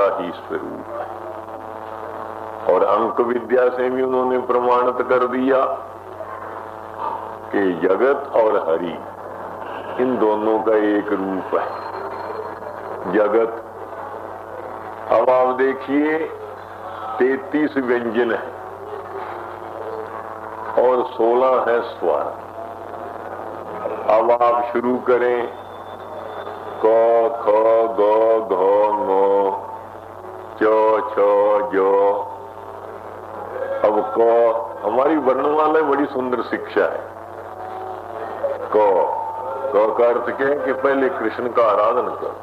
मेरा ही स्वरूप है। और अंक विद्या से भी उन्होंने प्रमाणित कर दिया कि जगत और हरि इन दोनों का एक रूप है। जगत, अब आप देखिए 33 व्यंजन है और 16 है स्वर। अब आप शुरू करें क ख ग घ ङ च छ ज। अब क, हमारी वर्णमाला बड़ी सुंदर शिक्षा है। क का अर्थ क्या है कि पहले कृष्ण का आराधन करो।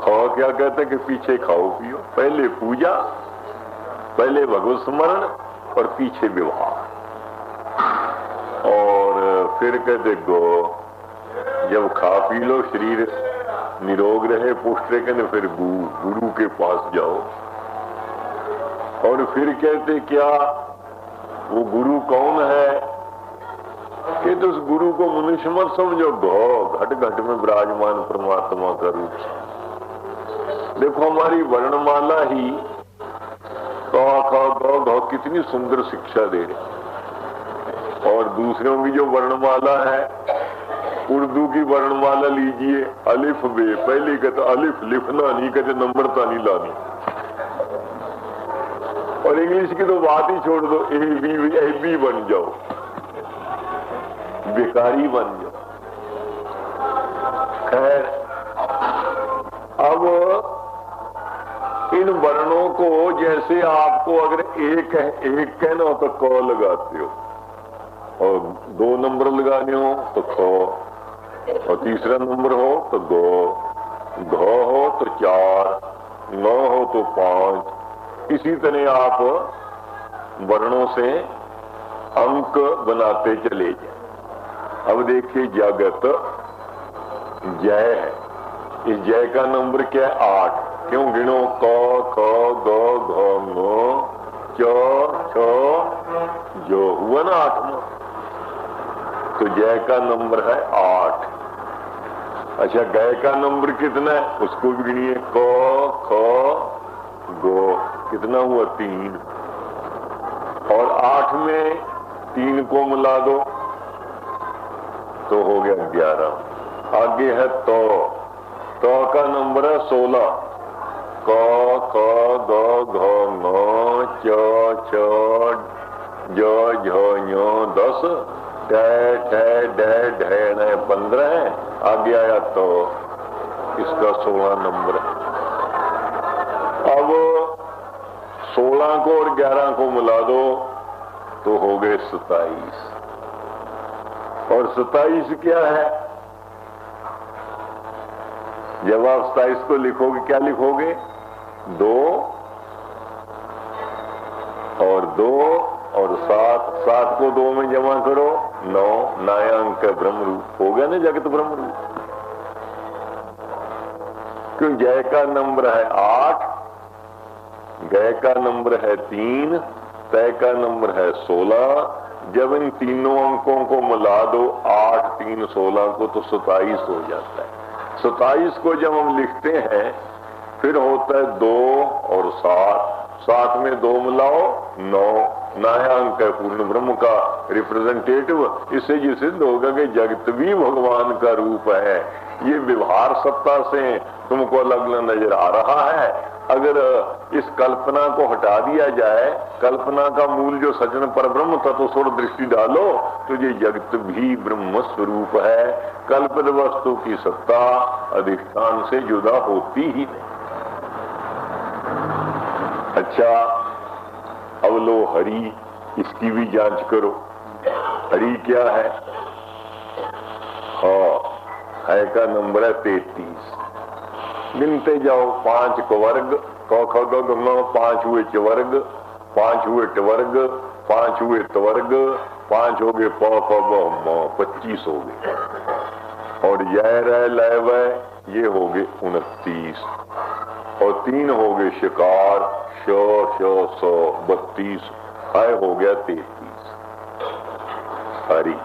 ख क्या कहते हैं कि पीछे खाओ पियो। पहले पूजा, पहले भगवत स्मरण और पीछे विवाह। और फिर कहते गो, जब खा पी लो शरीर निरोग रहे पुष्ट रहे, फिर गुरु के पास जाओ। और फिर कहते क्या, वो गुरु कौन है कि तो उस गुरु को मनुष्य मत समझो, घट घट में विराजमान परमात्मा का रूप है। देखो हमारी वर्णमाला ही क ख ग घ कितनी सुंदर शिक्षा दे रही। और दूसरों की जो वर्णमाला है, उर्दू की वर्णमाला लीजिए, अलिफ बे, पहले कहते अलिफ लिखना नहीं, कहते नंबरता नहीं लानी। और इंग्लिश की तो बात ही छोड़ दो, ए बी बन जाओ, बेकारी बन जाओ। खैर, अब इन वर्णों को जैसे आपको अगर एक कहना हो तो क लगाते हो, और 2 नंबर लगाने हो तो ख, और तीसरा नंबर हो तो गो, घ हो तो 4, न हो तो 5। इसी तरह आप वर्णों से अंक बनाते चले जाए। अब देखिए जगत जय है, इस जय का नंबर क्या है? 8। क्यों गिनो? क ख ग घ ङ च छ जो, हुआ ना 8वां। तो जय का नंबर है 8। अच्छा, गय का नंबर कितना है? उसको भी गिनिए। क ख गो, कितना हुआ? 3। और 8 में 3 को मिला दो तो हो गया 11। आगे है तो का नंबर है 16। क ख ग घ ङ च छ ज झ ञ 10। ठ ठ ढ ढ 15 है। आगे आया तो, इसका 16 नंबर है। अब 16 को और 11 को मिला दो तो हो गए 27। और 27 क्या है? जब आप 27 को लिखोगे, क्या लिखोगे? 2 और 2 और 7। 7 को 2 में जमा करो 9। नया अंक ब्रह्म रूप हो गया ना, जगत ब्रह्म रूप। क्यों? जय का नंबर है 8, गय का नंबर है 3, तय का नंबर है 16। जब इन तीनों अंकों को मिला दो, 8, 3, 16 को, तो 27 हो जाता है। 27 को जब हम लिखते हैं फिर होता है 2 और 7। 7 में 2 मिलाओ 9। नया अंक है पूर्ण ब्रह्म का रिप्रेजेंटेटिव। इससे ये सिद्ध होगा कि जगत भी भगवान का रूप है। ये व्यवहार सत्ता से तुमको अलग नजर आ रहा है। अगर इस कल्पना को हटा दिया जाए, कल्पना का मूल जो सज्जन पर ब्रह्म तत्व तो दृष्टि डालो, तो ये जगत भी ब्रह्म स्वरूप है। कल्पित वस्तु की सत्ता अधिष्ठान से जुदा होती ही नहीं। अच्छा, अब लो हरि, इसकी भी जांच करो। हरि क्या है? हाँ, है का नंबर है 33। गिनते जाओ। 5 को वर्ग, क ख ग घ ङ, 5 हुए चवर्ग, 5 हुए टवर्ग, 5 हुए तवर्ग, 5 हो गए प फ ब म, 25 हो गए। और यह रह लय वय, ये हो गए 29। और 3 हो गए शिकार, श श स 32, है हो गया 33। हरि।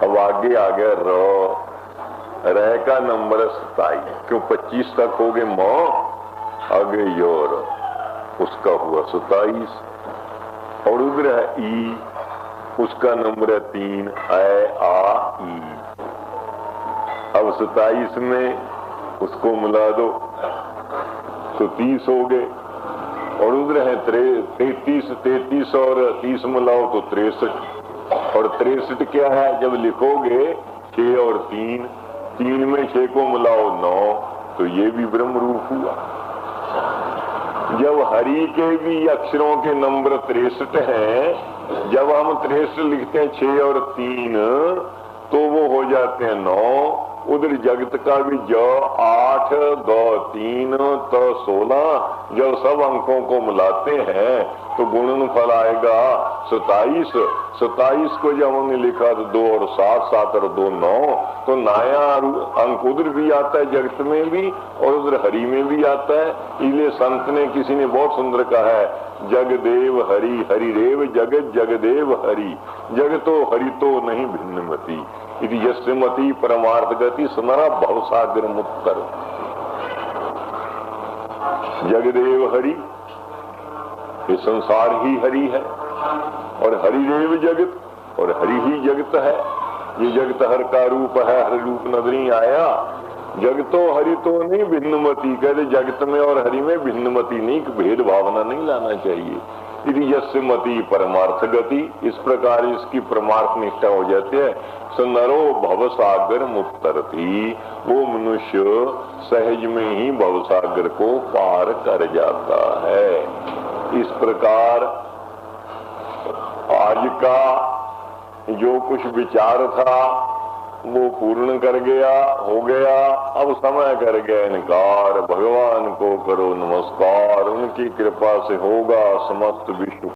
अब आगे आ गया र का नंबर है 27। क्यों? 25 तक हो गए म, आगे योर उसका हुआ 27 और उधर है ई, उसका नंबर है 3 ऐ आ ई। अब 27 में उसको मिला दो तो 30 हो गए और उधर है 33 और 30 मिलाओ तो 63 और 63 क्या है जब लिखोगे 6 और 3 में 6 को मिलाओ 9 तो ये भी ब्रह्म रूप हुआ। जब हरि के भी अक्षरों के नंबर 63 हैं, जब हम 63 लिखते हैं 6 और 3 तो वो हो जाते हैं 9। उधर जगत का भी ज 8 ग 3 त 16 जब सब अंकों को मिलाते हैं तो गुणनफल आएगा 27 को जब हमने लिखा तो 2 और 7 और 2 9 तो नया अंक उधर भी आता है जगत में भी और उधर हरि में भी आता है। इसलिए संत ने किसी ने बहुत सुंदर कहा है जगदेव हरि हरिदेव जगत जगदेव हरि जगतो हरितो नहीं भिन्नमति यदि यस्य मति परमार्थ गति स्मरा भवसागर मुक्तर। जगदेव हरि ये संसार ही हरि है और हरिदेव जगत और हरि ही जगत है। ये जगत हर का रूप है, हर रूप नजरी आया। जगतो हरि तो नहीं भिन्नमति कहते जगत में और हरि में भिन्नमति नहीं, भेद भावना नहीं लाना चाहिए। यदि यस्य मति परमार्थ गति इस प्रकार इसकी परमार्थ निष्ठा हो जाती है। नरो भवसागर मुक्तरती वो मनुष्य सहज में ही भवसागर को पार कर जाता है। इस प्रकार आज का जो कुछ विचार था वो पूर्ण कर गया, हो गया। अब समय कर गया इनकार। भगवान को करो नमस्कार, उनकी कृपा से होगा समस्त विश्व